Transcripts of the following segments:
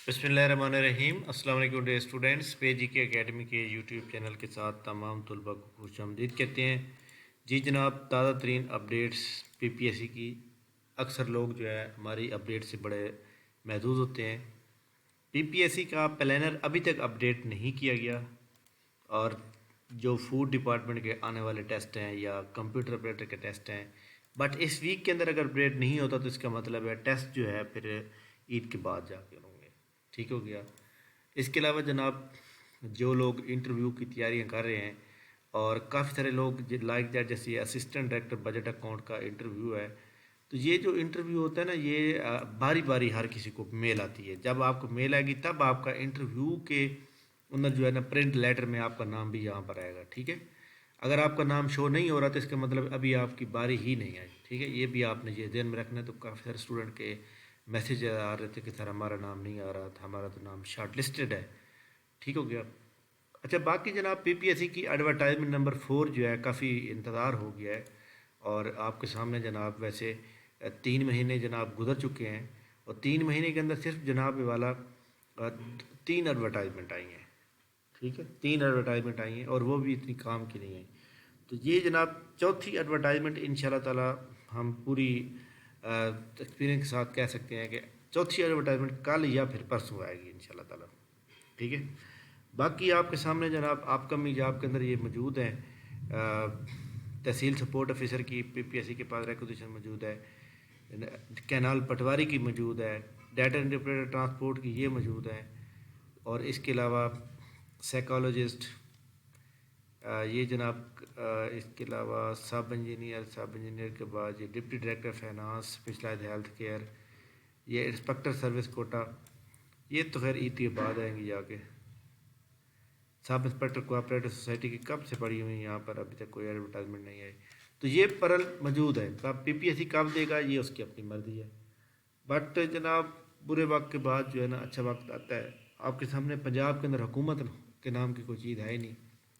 बिस्मिल्लाहिर्रहमानिर्रहीम। अस्सलाम वालेकुम डियर स्टूडेंट्स। पेजी के एकेडमी के यूट्यूब चैनल के साथ तमाम तलबा को खुशामदीद कहते हैं। जी जनाब, ताज़ा तरीन अपडेट्स पीपीएससी की। अक्सर लोग जो है हमारी अपडेट से बड़े महदूद होते हैं। पीपीएससी का प्लानर अभी तक अपडेट नहीं किया गया, और जो फूड डिपार्टमेंट के आने वाले टेस्ट हैं या कंप्यूटर ऑपरेटर के टेस्ट हैं, बट इस वीक के अंदर अगर अपडेट नहीं होता तो इसका मतलब है टेस्ट जो है फिर ईद के बाद जाके होंगे। ठीक हो गया। इसके अलावा जनाब, जो लोग इंटरव्यू की तैयारियां कर रहे हैं, और काफ़ी सारे लोग लाइक दैट, जैसे असिस्टेंट डायरेक्टर बजट अकाउंट का इंटरव्यू है, तो ये जो इंटरव्यू होता है ना, ये बारी बारी हर किसी को मेल आती है। जब आपको मेल आएगी तब आपका इंटरव्यू के अंदर जो है ना, प्रिंट लेटर में आपका नाम भी यहाँ पर आएगा। ठीक है। अगर आपका नाम शो नहीं हो रहा तो इसका मतलब अभी आपकी बारी ही नहीं आई। ठीक है, ये भी आपने ये ध्यान में रखना है। तो काफ़ी सारे स्टूडेंट के मैसेज आ रहे थे कि सर हमारा नाम नहीं आ रहा था, हमारा तो नाम शॉर्ट लिस्टेड है। ठीक हो गया। अच्छा, बाकी जनाब पीपीएससी की एडवर्टाइजमेंट नंबर 4 जो है काफ़ी इंतज़ार हो गया है, और आपके सामने जनाब वैसे 3 महीने जनाब गुजर चुके हैं, और 3 महीने के अंदर सिर्फ जनाब वाला 3 एडवर्टाइजमेंट आई हैं। ठीक है, 3 एडवर्टाइजमेंट आई हैं, और वो भी इतनी काम की नहीं आई। तो ये जनाब चौथी एडवर्टाइजमेंट इंशाल्लाह ताला हम पूरी एक्सपीरियंस के साथ कह सकते हैं कि चौथी एडवर्टाइजमेंट कल या फिर परसों आएगी इंशाल्लाह ताला। ठीक है। बाकी आपके सामने जनाब अपकमिंग जॉब के अंदर ये मौजूद है। तहसील सपोर्ट ऑफिसर की पीपीएससी के पास रिक्वेजिशन मौजूद है, कैनाल पटवारी की मौजूद है, डाटा इंटरप्रेटर ट्रांसपोर्ट की ये मौजूद है, और इसके अलावा साइकोलॉजिस्ट ये जनाब इसके अलावा सब इंजीनियर के बाद ये deputy director finance specialised health care, ये इंस्पेक्टर सर्विस कोटा, ये तो खैर ईद के बाद आएंगी जाके। सब इंस्पेक्टर कोऑपरेटिव सोसाइटी की कब से पड़ी हुई, यहाँ पर अभी तक कोई एडवर्टाइजमेंट नहीं आई। तो ये परल मौजूद है। कब पीपीएससी कब देगा ये उसकी अपनी मर्जी है। बट जनाब बुरे वक्त के बाद जो है ना अच्छा वक्त आता है। आपके सामने पंजाब के अंदर हुकूमत के नाम की कोई चीज़ है ही नहीं,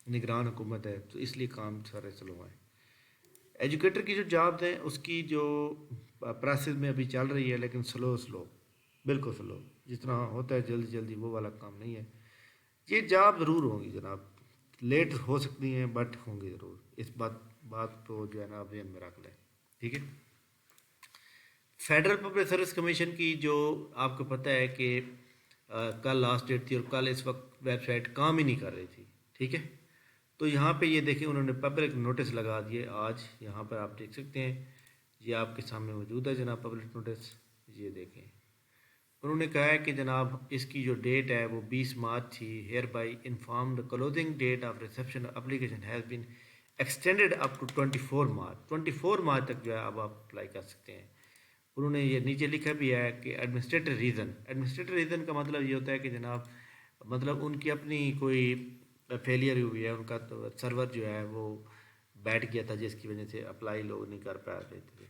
निगरान हुकूमत है, तो इसलिए काम सारे स्लो है। एजुकेटर की जो जॉब्स हैं उसकी जो प्रोसेस में अभी चल रही है, लेकिन स्लो बिल्कुल स्लो, जितना होता है जल्दी जल्दी वो वाला काम नहीं है। ये जॉब ज़रूर होंगी जनाब, लेट हो सकती हैं बट होंगी ज़रूर। इस बात को जो है ना आप ध्यान में रख लें। ठीक है। फेडरल पब्लिक सर्विस कमीशन की जो आपको पता है कि कल लास्ट डेट थी, और कल इस वक्त वेबसाइट काम ही नहीं कर रही थी। ठीक है। तो यहाँ पे ये देखें, उन्होंने पब्लिक नोटिस लगा दिए आज। यहाँ पर आप देख सकते हैं, ये आपके सामने मौजूद है जनाब पब्लिक नोटिस। ये देखें, उन्होंने कहा है कि जनाब इसकी जो डेट है वो 20 मार्च थी। Hereby inform the closing date of reception application has been extended up to 24 March तक जो है अब आप अप्लाई कर सकते हैं। उन्होंने ये नीचे लिखा भी है कि एडमिनिस्ट्रेटिव रीज़न का मतलब ये होता है कि जनाब मतलब उनकी अपनी कोई फेलियर हुई है, उनका तो सर्वर जो है वो बैठ गया था, जिसकी वजह से अप्लाई लोग नहीं कर पा रहे थे।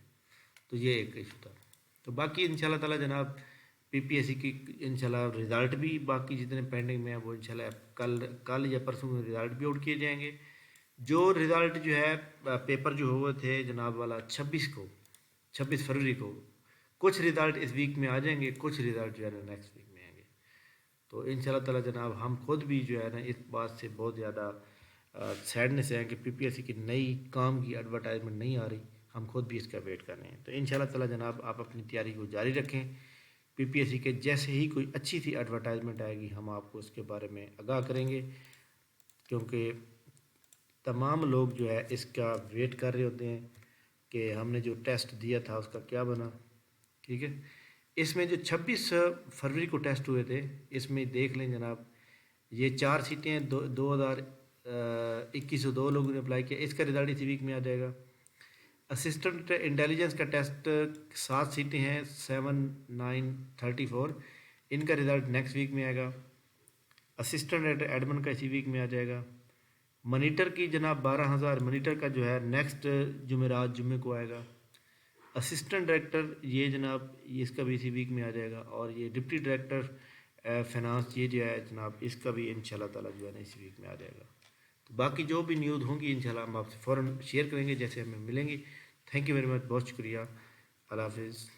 तो ये एक इशू था। तो बाकी इंशाल्लाह ताला जनाब पीपीएससी की इंशाल्लाह रिज़ल्ट भी बाकी जितने पेंडिंग में है वो इंशाल्लाह कल या परसों में रिज़ल्ट भी आउट किए जाएंगे। जो रिज़ल्ट जो है पेपर जो हुए थे जनाब वाला 26 फरवरी को, कुछ रिज़ल्ट इस वीक में आ जाएंगे, कुछ रिज़ल्ट जो है ना नेक्स्ट वीक में आएंगे। तो इंशाल्लाह ताला जनाब हम खुद भी जो है ना इस बात से बहुत ज़्यादा सैडनेस है कि पीपीएससी की नई काम की एडवर्टाइजमेंट नहीं आ रही। हम खुद भी इसका वेट कर रहे हैं। तो इंशाल्लाह ताला जनाब आप अपनी तैयारी को जारी रखें। पीपीएससी के जैसे ही कोई अच्छी सी एडवर्टाइजमेंट आएगी हम आपको उसके बारे में आगाह करेंगे, क्योंकि तमाम लोग जो है इसका वेट कर रहे होते हैं कि हमने जो टेस्ट दिया था उसका क्या बना। ठीक है। इसमें जो 26 फरवरी को टेस्ट हुए थे, इसमें देख लें जनाब, ये 4 सीटें हैं। 2102 लोगों ने अप्लाई किया। इसका रिजल्ट इसी वीक में आ जाएगा। असिस्टेंट इंटेलिजेंस का टेस्ट 7 सीटें हैं, 7934, इनका रिज़ल्ट नेक्स्ट वीक में आएगा। असिस्टेंट एडमिन का इसी वीक में आ जाएगा। मॉनिटर की जनाब 12,000 मॉनिटर का जो है नेक्स्ट जुमे को आएगा। असिस्टेंट डायरेक्टर ये जनाब इसका भी इसी वीक में आ जाएगा। और ये डिप्टी डायरेक्टर फाइनेंस ये जो है जनाब इसका भी इंशाल्लाह ताला जो है ना इसी वीक में आ जाएगा। तो बाकी जो भी न्यूज़ होंगी इंशाल्लाह हम आपसे फ़ौरन शेयर करेंगे जैसे हमें मिलेंगी। थैंक यू वेरी मच, बहुत शुक्रिया। अल्लाह हाफिज़।